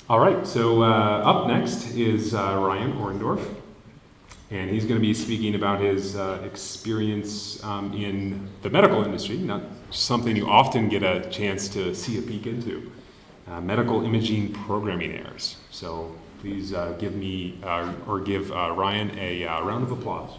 All right, so up next is Ryan Orendorff, and he's going to be speaking about his experience in the medical industry, not something you often get a chance to see a peek into, medical imaging programming errors. So please give Ryan a round of applause.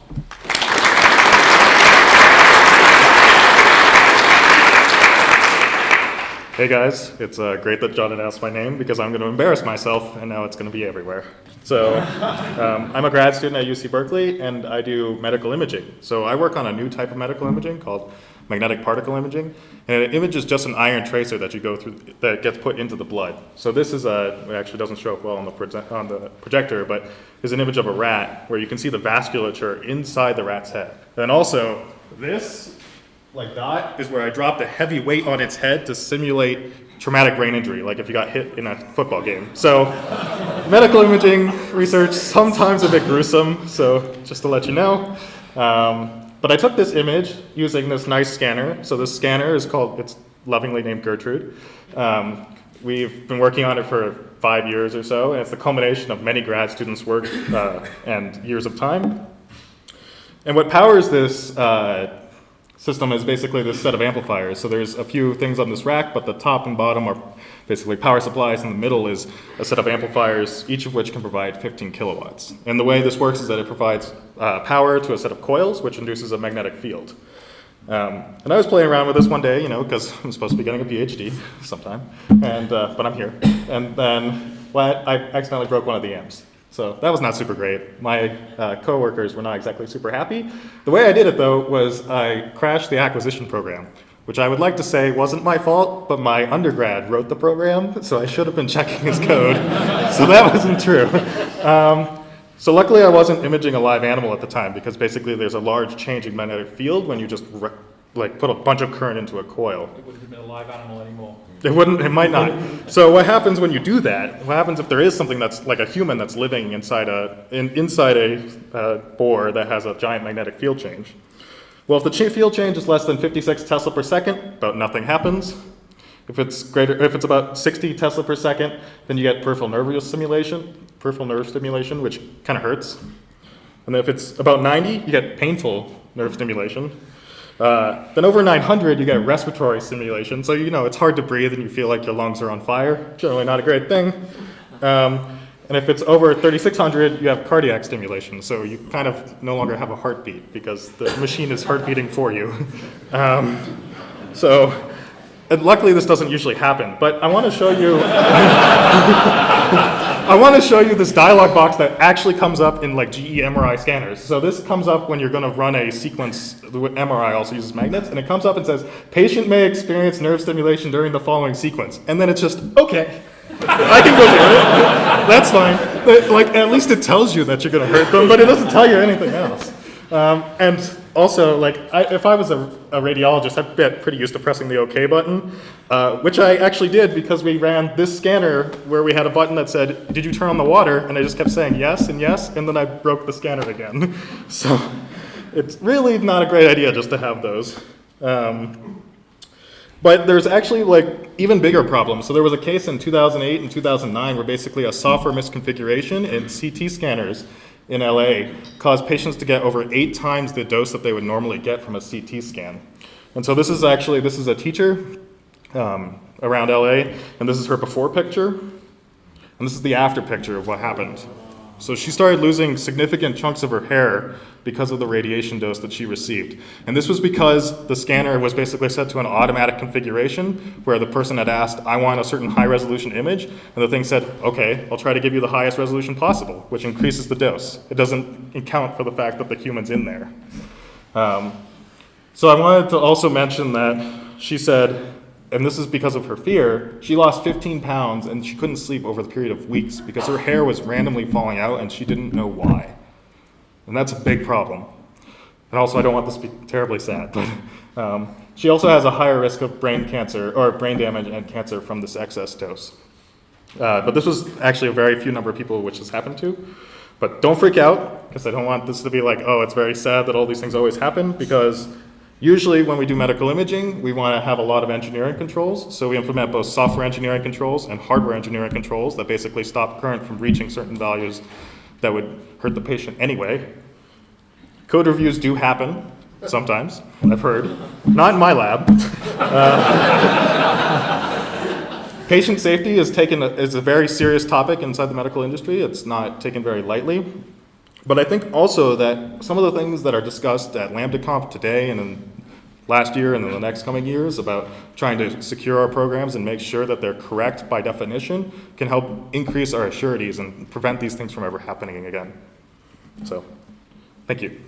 Hey guys, it's great that John announced my name because I'm going to embarrass myself and now it's going to be everywhere. So I'm a grad student at UC Berkeley and I do medical imaging. So I work on a new type of medical imaging called magnetic particle imaging. And an image is just an iron tracer that you go through that gets put into the blood. So this is it actually doesn't show up well on the projector, but is an image of a rat where you can see the vasculature inside the rat's head. And also this dot is where I dropped a heavy weight on its head to simulate traumatic brain injury, like if you got hit in a football game. So medical imaging research, sometimes a bit gruesome, so just to let you know. But I took this image using this nice scanner. So this scanner is it's lovingly named Gertrude. We've been working on it for 5 years or so, and it's the culmination of many grad students' work and years of time. And what powers this system is basically this set of amplifiers. So there's a few things on this rack, but the top and bottom are basically power supplies, and the middle is a set of amplifiers, each of which can provide 15 kilowatts. And the way this works is that it provides power to a set of coils, which induces a magnetic field. And I was playing around with this one day, because I'm supposed to be getting a PhD sometime, but I'm here. And then I accidentally broke one of the amps. So that was not super great. My coworkers were not exactly super happy. The way I did it, though, was I crashed the acquisition program, which I would like to say wasn't my fault, but my undergrad wrote the program, so I should have been checking his code. So that wasn't true. So luckily I wasn't imaging a live animal at the time, because basically there's a large changing magnetic field when you just put a bunch of current into a coil. It wouldn't have been a live animal anymore. It might not. So what happens when you do that? What happens if there is something that's like a human that's living inside a bore that has a giant magnetic field change? Well, if the field change is less than 56 Tesla per second, about nothing happens. If it's about 60 Tesla per second, then you get peripheral nerve stimulation, which kind of hurts. And then if it's about 90, you get painful nerve stimulation. Then over 900, you get respiratory stimulation. So, it's hard to breathe and you feel like your lungs are on fire. Generally not a great thing. And if it's over 3600, you have cardiac stimulation. So you kind of no longer have a heartbeat because the machine is heart beating for you. And luckily this doesn't usually happen, but I want to show you this dialog box that actually comes up in GE MRI scanners. So this comes up when you're going to run a sequence. The MRI also uses magnets, and it comes up and says, patient may experience nerve stimulation during the following sequence. And then it's just, okay, I can go do it. That's fine. At least it tells you that you're going to hurt them, but it doesn't tell you anything else. And also, if I was a radiologist, I'd get pretty used to pressing the OK button, which I actually did because we ran this scanner where we had a button that said, did you turn on the water? And I just kept saying yes, and then I broke the scanner again. So it's really not a great idea just to have those. But there's actually even bigger problems. So there was a case in 2008 and 2009 where basically a software misconfiguration in CT scanners in LA caused patients to get over 8 times the dose that they would normally get from a CT scan. And so this is a teacher around LA, and this is her before picture, and this is the after picture of what happened. So she started losing significant chunks of her hair because of the radiation dose that she received. And this was because the scanner was basically set to an automatic configuration where the person had asked, I want a certain high resolution image, and the thing said, okay, I'll try to give you the highest resolution possible, which increases the dose. It doesn't account for the fact that the human's in there. So I wanted to also mention that she said, and this is because of her fear, she lost 15 pounds and she couldn't sleep over the period of weeks because her hair was randomly falling out and she didn't know why. And that's a big problem. And also, I don't want this to be terribly sad, but she also has a higher risk of brain cancer, or brain damage and cancer from this excess dose. But this was actually a very few number of people which this happened to. But don't freak out, because I don't want this to be oh, it's very sad that all these things always happen, because Usually when we do medical imaging, we want to have a lot of engineering controls. So we implement both software engineering controls and hardware engineering controls that basically stop current from reaching certain values that would hurt the patient anyway. Code reviews do happen sometimes, I've heard. Not in my lab. Patient safety is a very serious topic inside the medical industry. It's not taken very lightly. But I think also that some of the things that are discussed at LambdaConf today and in last year and in the next coming years about trying to secure our programs and make sure that they're correct by definition can help increase our assurities and prevent these things from ever happening again. So, thank you.